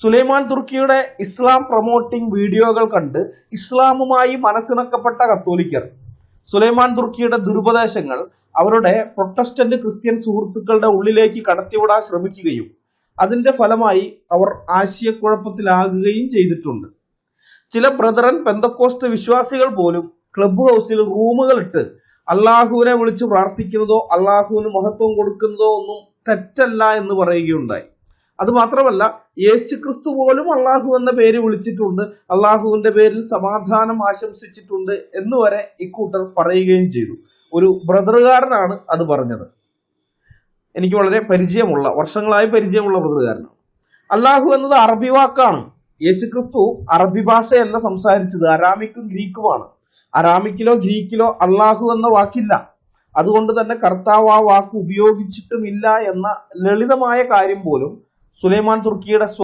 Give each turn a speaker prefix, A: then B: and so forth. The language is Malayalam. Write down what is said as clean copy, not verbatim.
A: സുലൈമാൻ തുർക്കിയുടെ ഇസ്ലാം പ്രൊമോട്ടിംഗ് വീഡിയോകൾ കണ്ട് ഇസ്ലാമുമായി മനസ്സിണക്കപ്പെട്ട കത്തോലിക്കർ സുലൈമാൻ തുർക്കിയുടെ ദുരുപദേശങ്ങൾ അവരുടെ പ്രൊട്ടസ്റ്റന്റ് ക്രിസ്ത്യൻ സുഹൃത്തുക്കളുടെ ഉള്ളിലേക്ക് കടത്തിവിടാൻ ശ്രമിക്കുകയും അതിന്റെ ഫലമായി അവർ ആശയക്കുഴപ്പത്തിലാകുകയും ചെയ്തിട്ടുണ്ട്. ചില ബ്രദറൻ പെന്തക്കോസ്റ്റ് വിശ്വാസികൾ പോലും ക്ലബ് ഹൗസിൽ റൂമുകൾ ഇട്ട് അള്ളാഹുവിനെ വിളിച്ച് പ്രാർത്ഥിക്കുന്നതോ അള്ളാഹുവിന് മഹത്വം കൊടുക്കുന്നതോ ഒന്നും തെറ്റല്ല എന്ന് പറയുകയുണ്ടായി. അത് മാത്രമല്ല, യേശുക്രിസ്തു പോലും അള്ളാഹു എന്ന പേര് വിളിച്ചിട്ടുണ്ട്, അള്ളാഹുവിന്റെ പേരിൽ സമാധാനം ആശംസിച്ചിട്ടുണ്ട് എന്ന് വരെ ഇക്കൂട്ടർ പറയുകയും ചെയ്തു. ഒരു ബ്രദറുകാരനാണ് അത് പറഞ്ഞത്. എനിക്ക് വളരെ പരിചയമുള്ള, വർഷങ്ങളായി പരിചയമുള്ള ബ്രദറുകാരനാണ്. അള്ളാഹു എന്നത് അറബി വാക്കാണ്. യേശുക്രിസ്തു അറബി ഭാഷയല്ല സംസാരിച്ചത്, അരാമിക്കും ഗ്രീക്കുമാണ്. അരാമിക്കിലോ ഗ്രീക്കിലോ അള്ളാഹു എന്ന വാക്കില്ല. അതുകൊണ്ട് തന്നെ കർത്താവ് ആ വാക്ക് ഉപയോഗിച്ചിട്ടുമില്ല എന്ന ലളിതമായ കാര്യം പോലും സുലൈമാൻ തുർക്കിയുടെ